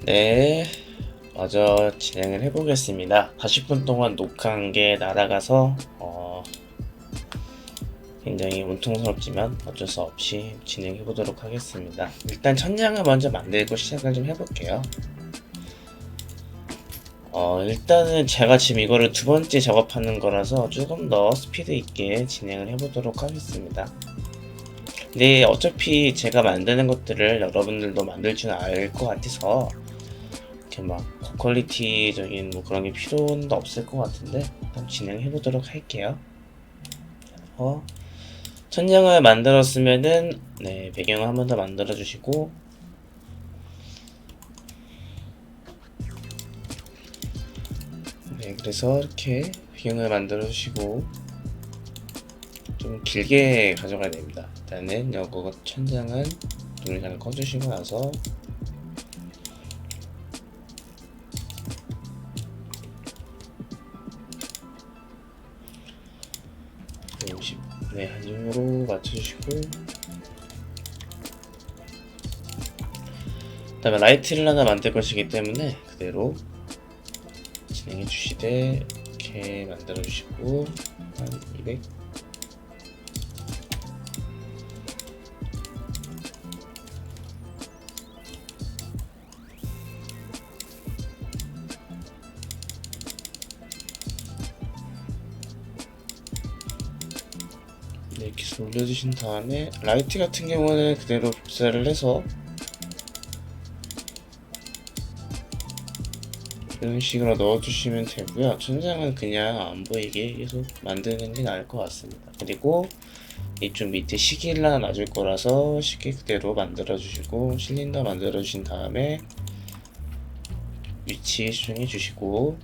네, 먼저 진행을 해보겠습니다. 40분 동안 녹화한 게 날아가서 굉장히 운통스럽지만 어쩔 수 없이 진행해 보도록 하겠습니다. 일단 천장을 먼저 만들고 시작을 좀 해볼게요. 일단은 제가 지금 이거를 두 번째 작업하는 거라서 조금 더 스피드 있게 진행을 해보도록 하겠습니다. 근데 어차피 제가 만드는 것들을 여러분들도 만들 줄 알 것 같아서 이렇게 막 고퀄리티적인 뭐 그런 게 필요는 없을 것 같은데 일단 진행해 보도록 할게요. 천장을 만들었으면은 네, 배경을 한 번 더 만들어 주시고 네, 그래서 이렇게 배경을 만들어 주시고 좀 길게 가져가야 됩니다. 일단은 이거 천장은 동영상을 꺼주시고 나서 네, 한 정도로 맞춰주시고 그 다음에 라이트를 하나 만들 것이기 때문에 그대로 진행해 주시되 이렇게 만들어 주시고 한 200 네, 이렇게 해서 올려주신 다음에 라이트 같은 경우는 그대로 흡사를 해서 이런 식으로 넣어주시면 되고요. 천장은 그냥 안 보이게 계속 만드는 게 나을 것 같습니다. 그리고 이쪽 밑에 시계를 하나 놔줄 거라서 시계 그대로 만들어 주시고 실린더 만들어 주신 다음에 위치 수정해 주시고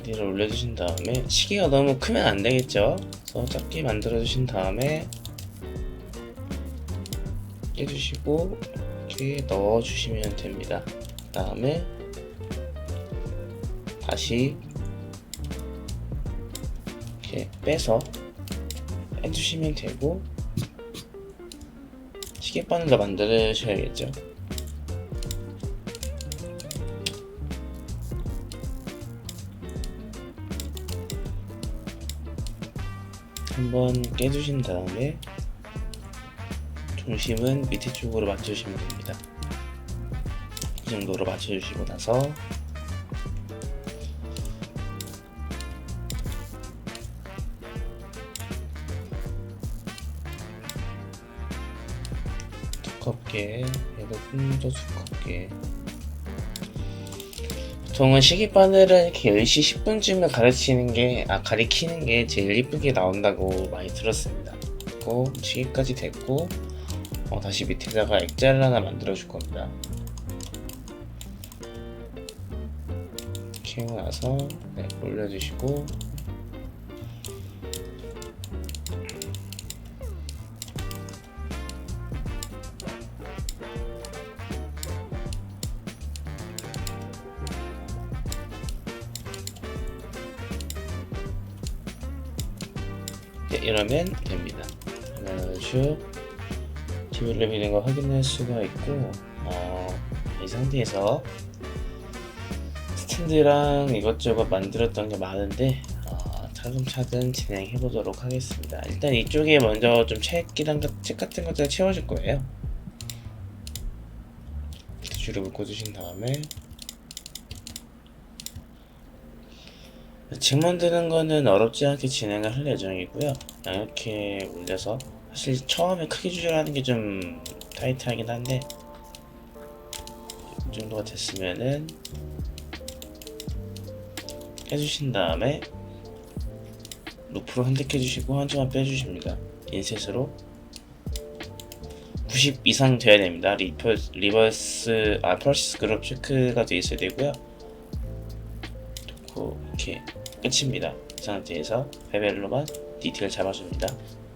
위를 올려주신 다음에 시계가 너무 크면 안 되겠죠. 그래서 작게 만들어 주신 다음에 깨주시고 이렇게 넣어 주시면 됩니다. 그 다음에 다시 이렇게 빼서 해주시면 되고 시계바늘 더 만드셔야겠죠. 한번 깨주신 다음에 중심은 밑에 쪽으로 맞춰주시면 됩니다. 이 정도로 맞춰주시고 나서 두껍게 얘도 좀 더 두껍게 보통은 시계바늘은 이렇게 10시 10분쯤에 가리키는 게 제일 이쁘게 나온다고 많이 들었습니다. 그리고 시계까지 됐고 다시 밑에다가 액자를 하나 만들어 줄 겁니다. 이렇게 하고 나서 네, 올려주시고 네, 이러면 됩니다. 그러면 쭉 디벨롭 이런 거 확인할 수가 있고 이 상태에서 스탠드랑 이것저것 만들었던 게 많은데 차근차근 진행해 보도록 하겠습니다. 일단 이쪽에 먼저 좀 책 같은 것들 채워줄 거예요. 줄을 묶어주신 다음에 책 만드는 거는 어렵지 않게 진행을 할 예정이고요. 이렇게 올려서 사실 처음에 크기 조절하는 게 좀 타이트하긴 한데 이 정도가 됐으면은 해주신 다음에 루프로 선택해 주시고 한 점만 빼주십니다. 인셋으로 90 이상 돼야 됩니다. 펄스 그룹 체크가 돼 있어야 되고요. 이렇게 끝입니다. 이 상태에서 베벨로만 디테일 잡아줍니다.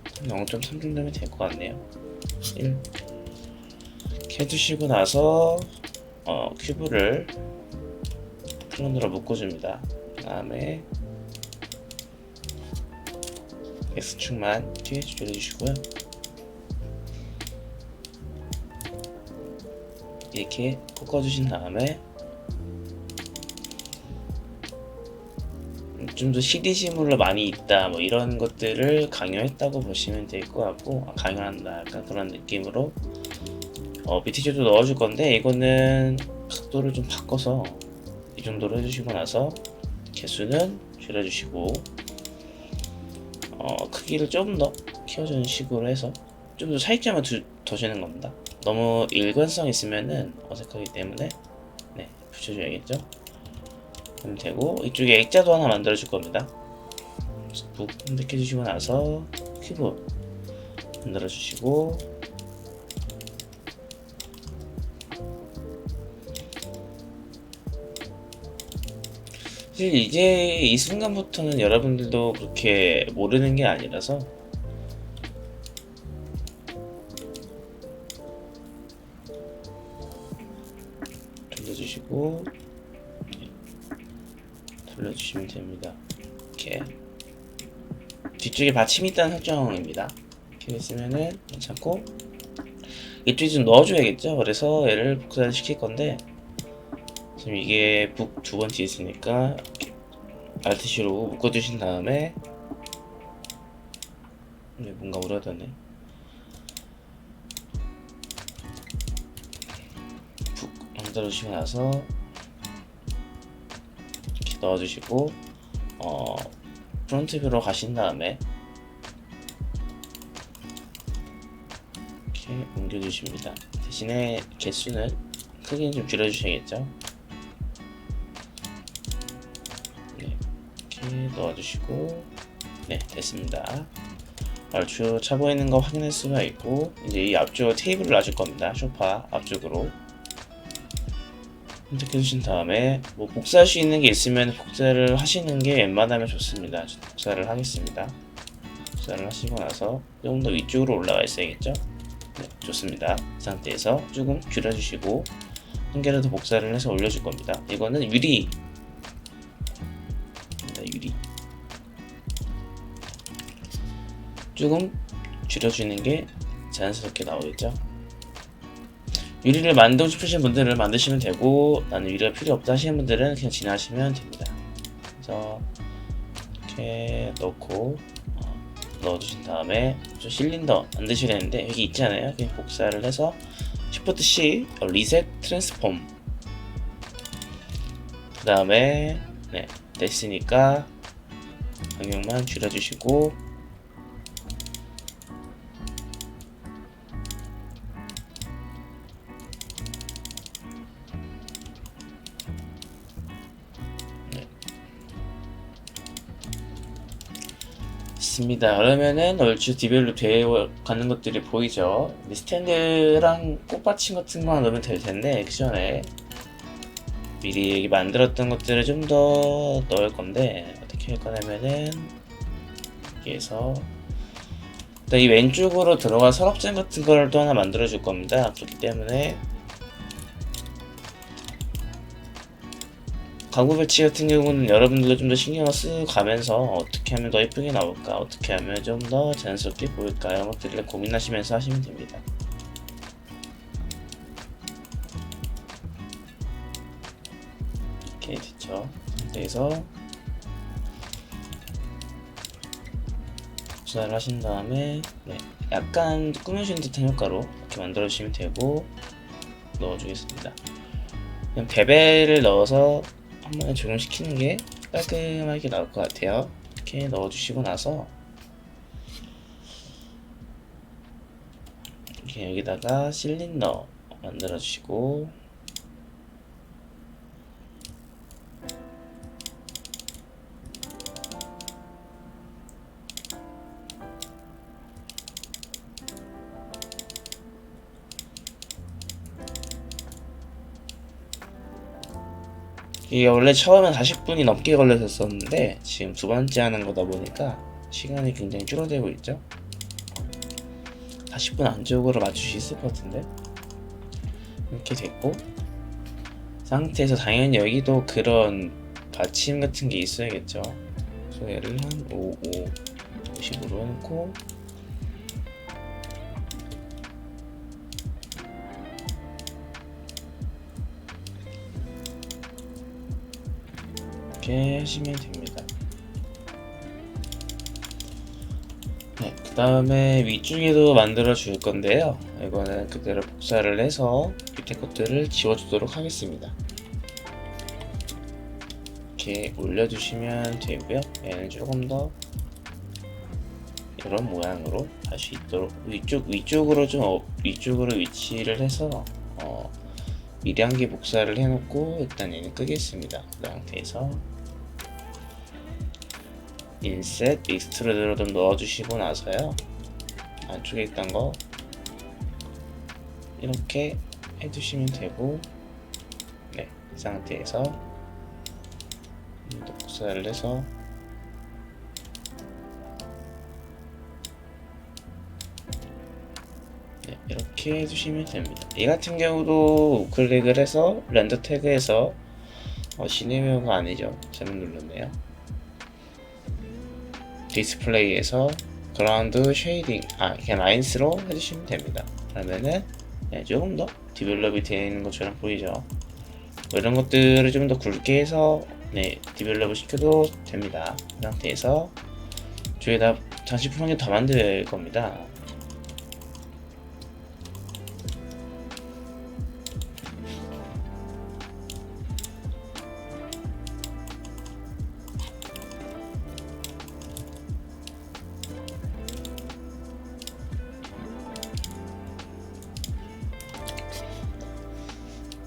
0.3 정도면 될 것 같네요. 1 이렇게 해두시고 나서 큐브를 클론으로 묶어줍니다. 그 다음에 X축만 뒤에 조절해주시고요. 이렇게 꺾어주신 다음에 좀 더 CD지물로 많이 있다 뭐 이런 것들을 강요했다고 보시면 될 것 같고, 강요한다 약간 그런 느낌으로 비티즈도 넣어줄 건데, 이거는 각도를 좀 바꿔서 이 정도로 해주시고 나서 개수는 줄여주시고 크기를 좀 더 키워주는 식으로 해서 좀 더 차이점을 더 주는 겁니다. 너무 일관성 있으면은 어색하기 때문에 붙여줘야겠죠. 그럼 되고, 이쪽에 액자도 하나 만들어 줄 겁니다. 북 선택해 주시고 나서 큐브 만들어 주시고, 사실 이제 이 순간부터는 여러분들도 그렇게 모르는 게 아니라서 돌려주시고 돌려주시면 됩니다. 이렇게 뒤쪽에 받침이 있다는 설정입니다. 이렇게 됐으면은 괜찮고, 이쪽에 좀 넣어줘야겠죠. 그래서 얘를 복사를 시킬 건데, 지금 이게 북 두 번째 있으니까 Alt-C로 묶어주신 다음에, 뭔가 오려다네. 북 만들어주시고 나서 이렇게 넣어주시고 프론트 뷰로 가신 다음에 이렇게 옮겨주십니다. 대신에 개수는 크기는 좀 줄여주셔야겠죠. 이렇게 넣어주시고, 됐습니다. 얼추 차 보이는 거 확인할 수가 있고, 이제 이 앞쪽 테이블을 놔줄 겁니다. 소파 앞쪽으로 선택해 주신 다음에 뭐 복사할 수 있는 게 있으면 복사를 하시는 게 웬만하면 좋습니다. 복사를 하겠습니다. 복사를 하시고 나서 조금 더 위쪽으로 올라가 있어야겠죠. 좋습니다. 이 상태에서 조금 줄여주시고 한 개라도 복사를 해서 올려줄 겁니다. 이거는 유리 조금 줄여주는 게 자연스럽게 나오겠죠. 유리를 만들고 싶으신 분들은 만드시면 되고, 나는 유리가 필요 없다 하시는 분들은 그냥 지나시면 됩니다. 그래서 이렇게 넣고 넣어주신 다음에 실린더 만드셔야 되는데, 여기 있잖아요. 그냥 복사를 해서 Shift C 리셋 트랜스폼, 그 다음에 됐으니까 간격만 줄여주시고, 있습니다. 그러면은 얼추 디벨롭 되어 가는 것들이 보이죠. 스탠드랑 꽃받침 같은 거만 넣으면 될 텐데, 그 전에 미리 만들었던 것들을 좀 더 넣을 건데, 어떻게 할 거냐면은 여기에서 이 왼쪽으로 들어갈 서랍장 같은 걸 또 하나 만들어 줄 겁니다. 그렇기 때문에 가구 배치 같은 경우는 여러분들도 좀 더 신경을 쓰고 가면서 어떻게 하면 더 예쁘게 나올까, 어떻게 하면 좀 더 자연스럽게 보일까, 이런 것들을 고민하시면서 하시면 됩니다. 이렇게 됐죠. 상태에서 조사를 하신 다음에 약간 꾸며주는 듯한 효과로 이렇게 만들어 주시면 되고, 넣어주겠습니다. 그냥 베벨을 넣어서 한번 적용시키는 게 깔끔하게 나올 것 같아요. 이렇게 넣어주시고 나서 이렇게 여기다가 실린더 만들어 주시고, 이게 원래 처음엔 40분이 넘게 걸렸었는데 지금 두 번째 하는 거다 보니까 시간이 굉장히 줄어들고 있죠. 40분 안쪽으로 맞출 수 있을 것 같은데, 이렇게 됐고, 상태에서 당연히 여기도 그런 받침 같은 게 있어야겠죠. 그래서 얘를 한 50으로 해놓고, 이렇게 하시면 됩니다. 네, 그 다음에 위쪽에도 만들어 줄 건데요. 이거는 그대로 복사를 해서 밑에 것들을 지워주도록 하겠습니다. 이렇게 올려주시면 되고요. 얘는 조금 더 이런 모양으로 할 수 있도록 위쪽으로 위쪽으로 위치를 해서 미리 한 개 복사를 해놓고 일단 얘는 끄겠습니다. 그 상태에서 인셋 익스트루드로 좀 넣어주시고 나서요. 안쪽에 있던 거 이렇게 해주시면 되고, 네, 이 상태에서 복사를 해서 네, 이렇게 해주시면 됩니다. 이 같은 경우도 우클릭을 해서 렌더 태그에서 시네미오가 아니죠. 잘못 눌렀네요. 디스플레이에서 그라운드 쉐이딩, 그냥 라인스로 해주시면 됩니다. 그러면은 네, 조금 더 디벨롭이 되어 있는 것처럼 보이죠. 뭐 이런 것들을 좀 더 굵게 해서 네, 디벨롭을 시켜도 됩니다. 그 상태에서 저희다 장식품 한 개 더 만들 겁니다.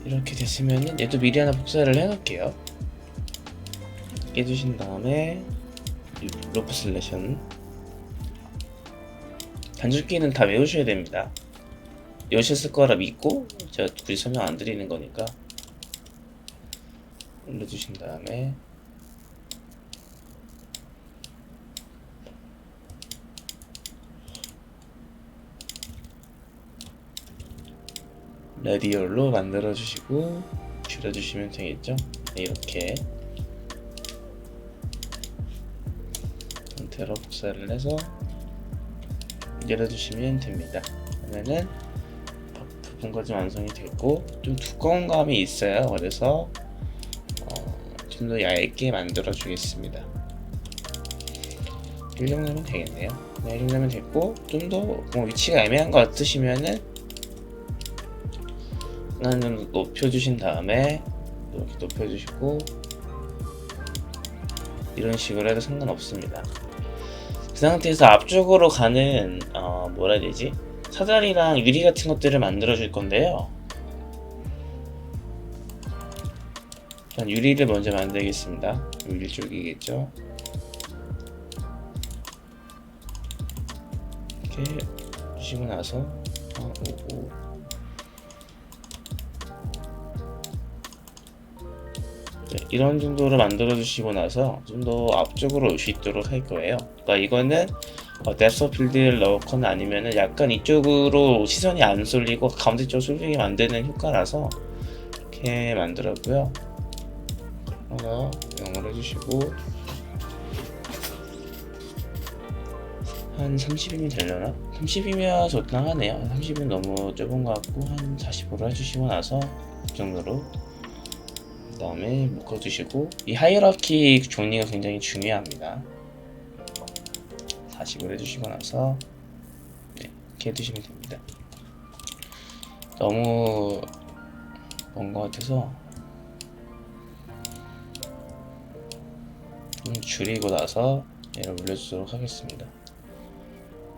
이렇게 됐으면 얘도 미리 하나 복사를 해놓을게요. 깨주신 다음에 로프 슬래션 단축키는 다 외우셔야 됩니다. 외우셨을 거라 믿고 제가 굳이 설명 안 드리는 거니까 눌러주신 다음에 레디얼로 만들어 주시고 줄여주시면 되겠죠. 네, 이렇게 상태로 복사를 해서 열어주시면 됩니다. 그러면은 부분까지 완성이 됐고, 좀 두꺼운 감이 있어요. 그래서 좀 더 얇게 만들어 주겠습니다. 이 정도면 되겠네요. 네, 이 정도면 됐고, 좀 더 위치가 애매한 것 같으시면은 하나 좀 높여주신 다음에 이렇게 높여주시고, 이런 식으로 해도 상관없습니다. 그 상태에서 앞쪽으로 가는 뭐라 해야 되지? 사다리랑 유리 같은 것들을 만들어 줄 건데요. 일단 유리를 먼저 만들겠습니다. 유리 쪽이겠죠. 이렇게 주시고 나서 네, 이런 정도로 만들어 주시고 나서 좀 더 앞쪽으로 올 수 있도록 할 거예요. 그러니까 이거는 뎁서 필드를 넣거나 아니면은 약간 이쪽으로 시선이 안 쏠리고 가운데 쪽 쏠리게 만드는 효과라서 이렇게 만들었고요. 하나 영어로 해주시고 한 30이면 되려나? 30이면 적당하네요. 30은 너무 좁은 것 같고 한 45로 해주시고 나서 그 정도로 그 다음에 묶어주시고, 이 하이어라키 정리가 굉장히 중요합니다. 40을 해주시고 나서 네, 이렇게 해주시면 됩니다. 너무 먼 것 같아서 좀 줄이고 나서 얘를 올려주도록 하겠습니다.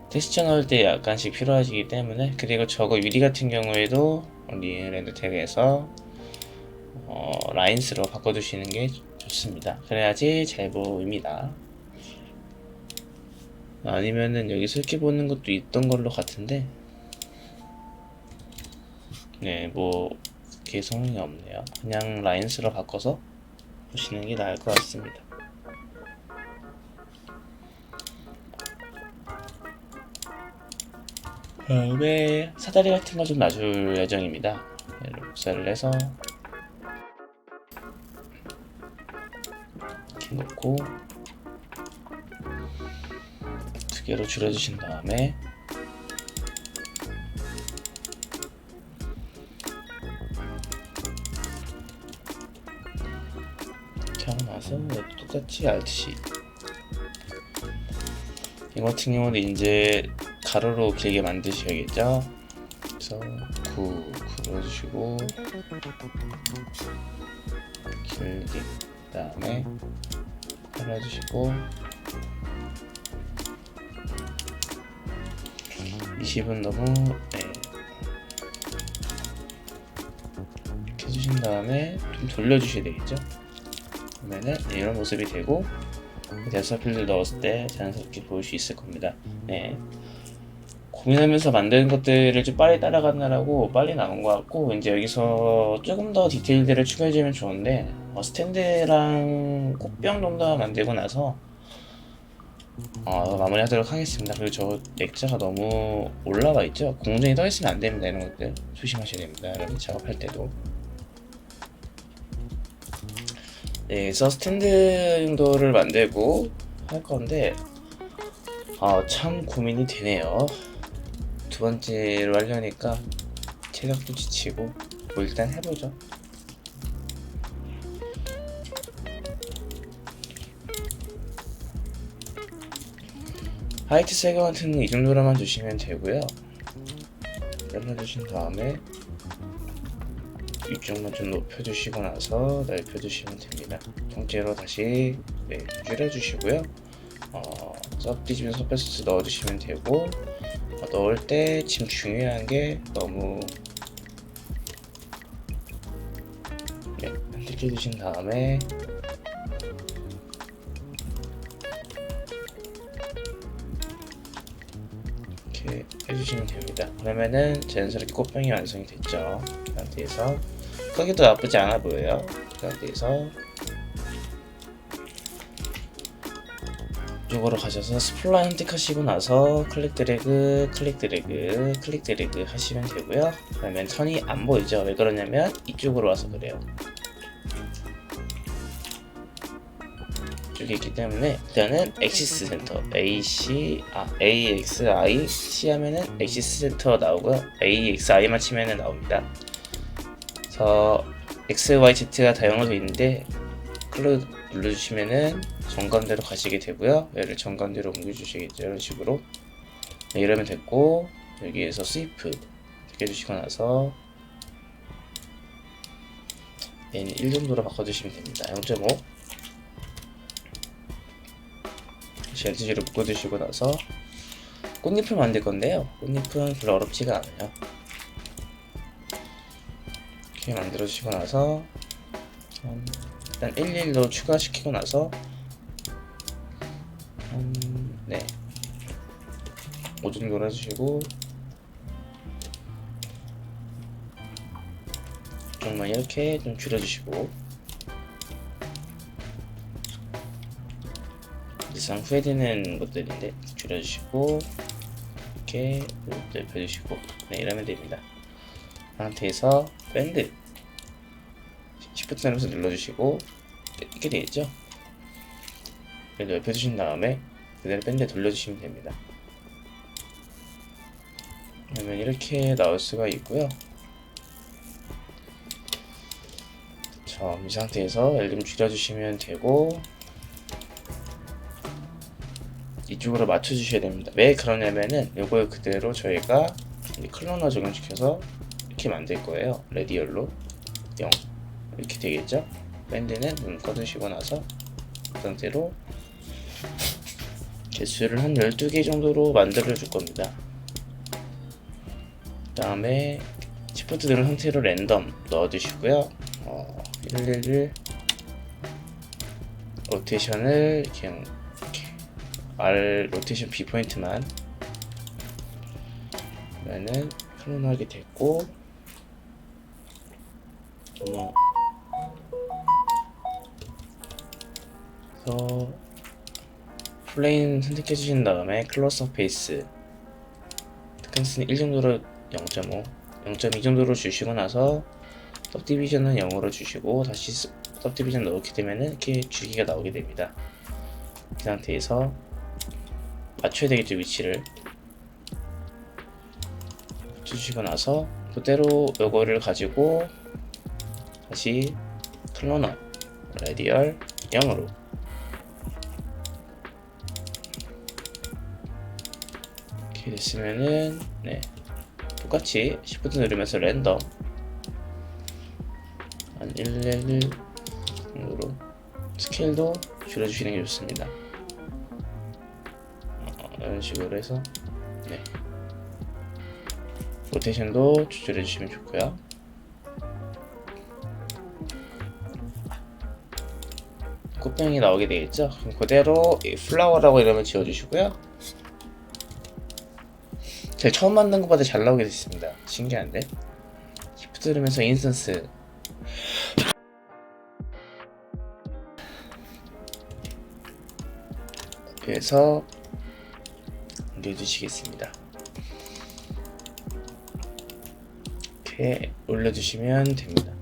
텍스처 넣을 때 약간씩 필요하시기 때문에. 그리고 저거 유리 같은 경우에도 우리 렌더 태그에서 라인스로 바꿔주시는 게 좋습니다. 그래야지 잘 보입니다. 아니면은 여기서 이렇게 보는 것도 있던 걸로 같은데, 네, 뭐 그게 성능이 없네요. 그냥 라인스로 바꿔서 보시는 게 나을 것 같습니다. 다음에 사다리 같은 거 좀 놔줄 예정입니다. 얘를 복사를 해서 이렇게 놓고 두 개로 줄여주신 다음에 이렇게 하고 나서 얘도 똑같이 Alt-C. 이 같은 경우는 이제 가로로 길게 만드셔야겠죠. 그래서 9 눌러주시고 길게 그 다음에 잘라주시고 20은 너무 이렇게 해주신 다음에 좀 돌려주셔야 되겠죠. 그러면은 이런 모습이 되고 델사 필드 넣었을 때 자연스럽게 보일 수 있을 겁니다. 고민하면서 만드는 것들을 좀 빨리 따라가느라고 빨리 나온 것 같고, 이제 여기서 조금 더 디테일들을 추가해주면 좋은데, 스탠드랑 꽃병 정도 만들고 나서 마무리하도록 하겠습니다. 그리고 저 액자가 너무 올라와 있죠? 공중에 떠 있으면 안 됩니다. 이런 것들 조심하셔야 됩니다. 여러분 작업할 때도. 그래서 스탠드 정도를 만들고 할 건데, 참 고민이 되네요. 두 번째로 하려니까 체력도 지치고, 뭐 일단 해보죠. 하이트 세그먼트는 이 정도로만 주시면 되고요. 잘라주신 다음에 이쪽만 좀 높여주시고 나서 넓혀주시면 됩니다. 통째로 다시 줄여주시고요. 섞이시면 서페이스 넣어주시면 되고, 넣을 때 지금 중요한 게 너무 선택해 주신 다음에 이렇게 해주시면 됩니다. 그러면은 자연스럽게 꽃병이 완성이 됐죠. 그 상태에서 크기도 나쁘지 않아 보여요. 그 상태에서 이쪽으로 가셔서 스플라인 선택하시고 나서 클릭 드래그, 클릭 드래그, 클릭 드래그 하시면 되고요. 그러면 선이 안 보이죠? 왜 그러냐면 이쪽으로 와서 그래요. 이쪽에 있기 때문에 일단은 엑시스 센터 AXI C 하면은 엑시스 센터 나오고요. AXI만 치면은 나옵니다. 그래서 X, Y, Z가 다양하게 있는데 클릭 눌러주시면은 정관대로 가시게 되고요. 얘를 정관대로 옮겨주시겠죠. 이런 식으로. 이러면 됐고, 여기에서 스위프 해주시고 나서 얘는 1 정도로 바꿔주시면 됩니다. 0.5 젤지로 묶어주시고 나서 꽃잎을 만들 건데요. 꽃잎은 별로 어렵지가 않아요. 이렇게 만들어주시고 나서 일단 11로 추가시키고 나서 5 정도로 해주시고 이쪽만 이렇게 좀 줄여주시고, 일상 후회되는 것들인데 줄여주시고 이렇게 넓혀주시고 이러면 됩니다. 상태에서 밴드 Shift 누르면서 눌러주시고 이렇게 되겠죠? 넓혀주신 다음에 그대로 밴드 돌려주시면 됩니다. 그러면 이렇게 나올 수가 있고요. 이 상태에서 좀 줄여주시면 되고, 이쪽으로 맞춰주셔야 됩니다. 왜 그러냐면은 요걸 그대로 저희가 클로너 적용시켜서 이렇게 만들 거예요. 레디얼로 0 이렇게 되겠죠? 밴드는 눈 꺼두시고 나서 그 상태로 개수를 한 12개 정도로 만들어 줄 겁니다. 그 다음에 시프트 누른 상태로 랜덤 넣어 주시고요. 111 로테이션을 그냥 R 로테이션 B 포인트만 그러면은 클론하게 됐고, 그래서 플레인 선택해 주신 다음에 클로스 서페이스 thickness는 1 정도로 0.5 0.2 정도로 주시고 나서 सब디비전은 0으로 주시고 다시 सब디비전 넣게 되면은 이렇게 주기가 나오게 됩니다. 이 상태에서 맞춰야 되겠죠, 위치를. 주시고 나서 그대로 요거를 가지고 다시 클로너 레디얼 0으로 이렇게 됐으면은 네, 똑같이 Shift 누르면서 랜덤 한 111 정도로 스케일도 줄여주시는 게 좋습니다. 이런 식으로 해서 네, 로테이션도 조절해 주시면 좋고요. 꽃병이 나오게 되겠죠. 그럼 그대로 플라워라고 이름을 지어주시고요. 제가 처음 만든 것보다 잘 나오게 됐습니다. 신기한데. Shift 누르면서 인스턴스 그래서 올려주시겠습니다. 이렇게 올려주시면 됩니다.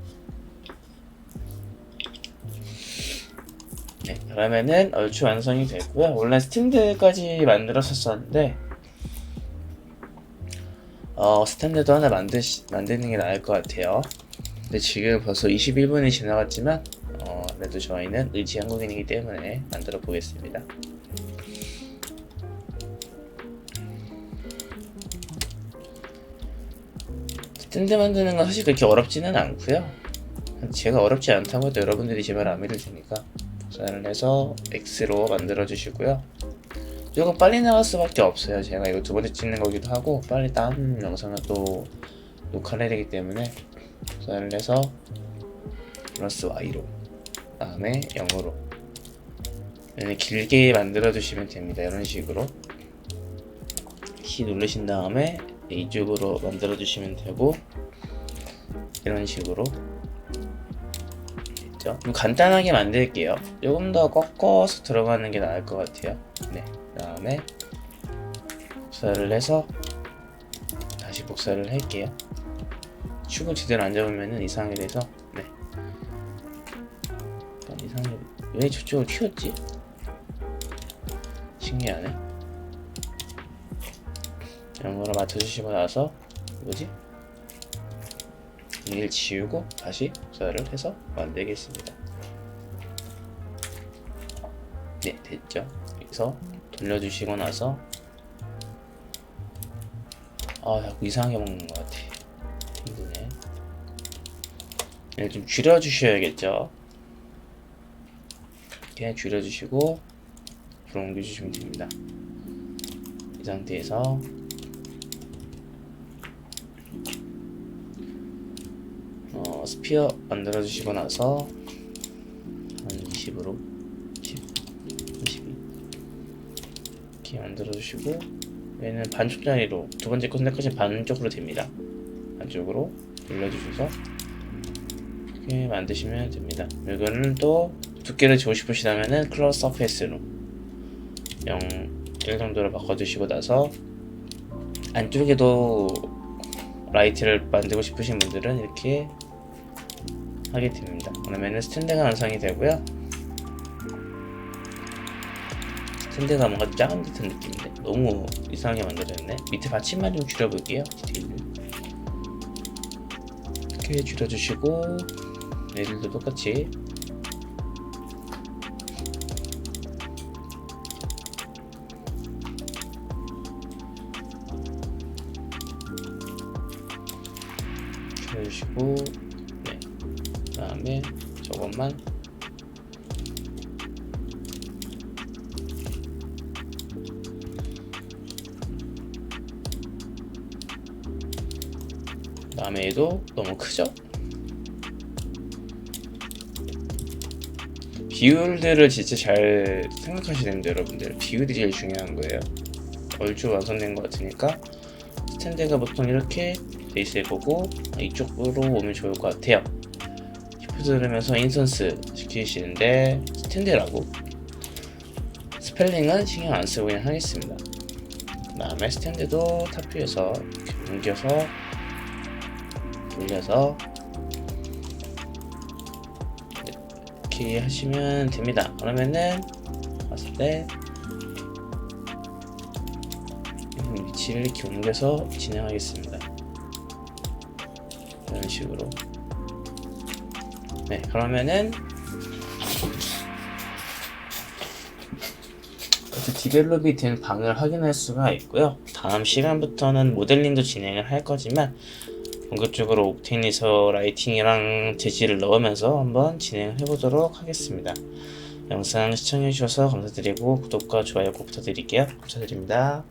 네, 그러면은 얼추 완성이 됐고요. 원래 스탠드까지 만들었었는데 스탠드도 하나 만드는 게 나을 것 같아요. 근데 지금 벌써 21분이 지나갔지만 그래도 저희는 의지 한국인이기 때문에 만들어 보겠습니다. 스탠드 만드는 건 사실 그렇게 어렵지는 않고요. 제가 어렵지 않다고 해도 여러분들이 제발 안 믿을 테니까 복사를 해서 X로 만들어 주시고요. 조금 빨리 나갈 수밖에 없어요. 제가 이거 두 번째 찍는 거기도 하고 빨리 다음 영상을 또 녹화를 해야 되기 때문에 복사를 해서 플러스 Y로 다음에 0으로 길게 만들어 주시면 됩니다. 이런 식으로 키 누르신 다음에 이쪽으로 만들어 주시면 되고 이런 식으로 됐죠? 좀 간단하게 만들게요. 조금 더 꺾어서 들어가는 게 나을 것 같아요. 네, 그 다음에 복사를 해서 다시 복사를 할게요. 축을 제대로 안 잡으면 이상하게 돼서 네, 이상하게 왜 저쪽을 튀었지? 신기하네. 이런 거로 맞춰주시고 나서 뭐지? 이를 지우고 다시 복사를 해서 만들겠습니다. 네, 됐죠? 여기서 돌려주시고 나서 자꾸 이상하게 먹는 것 같아. 힘드네. 네, 좀 줄여주셔야겠죠? 이렇게 줄여주시고 앞으로 옮겨주시면 됩니다. 이 상태에서 스피어 만들어 주시고 나서 한 20으로 10, 22 이렇게 만들어 주시고 얘는 반쪽짜리로 두 번째 거 선택하시면 반쪽으로 됩니다. 반쪽으로 올려주셔서 이렇게 만드시면 됩니다. 이거는 또 두께를 주고 싶으시다면은 클로즈 서페이스로 0, 1 정도로 바꿔주시고 나서 안쪽에도 라이트를 만들고 싶으신 분들은 이렇게 하게 됩니다. 그러면은 스탠드가 완성이 되고요. 스탠드가 뭔가 작은 듯한 느낌인데 너무 이상하게 만들어졌네. 밑에 받침만 좀 줄여볼게요. 디테일을 이렇게 줄여주시고 얘들도 똑같이 줄여주시고 네, 그 다음에 저것만 다음에 얘도 너무 크죠? 비율들을 진짜 잘 생각하셔야 됩니다. 여러분들 비율이 제일 중요한 거예요. 얼추 완성된 것 같으니까 스탠드가 보통 이렇게 돼 있을 거고 이쪽으로 오면 좋을 것 같아요. Shift 누르면서 인스턴스 시키시는데 스탠드라고 스펠링은 신경 안 쓰고 그냥 하겠습니다. 그 다음에 스탠드도 탑뷰에서 이렇게 옮겨서 돌려서 이렇게 하시면 됩니다. 그러면은 봤을 때 위치를 이렇게 옮겨서 진행하겠습니다. 이런 식으로. 네, 그러면은 디벨롭이 된 방을 확인할 수가 있고요. 다음 시간부터는 모델링도 진행을 할 거지만 본격적으로 옥테인에서 라이팅이랑 재질을 넣으면서 한번 진행을 해보도록 하겠습니다. 영상 시청해주셔서 감사드리고 구독과 좋아요 꼭 부탁드릴게요. 감사드립니다.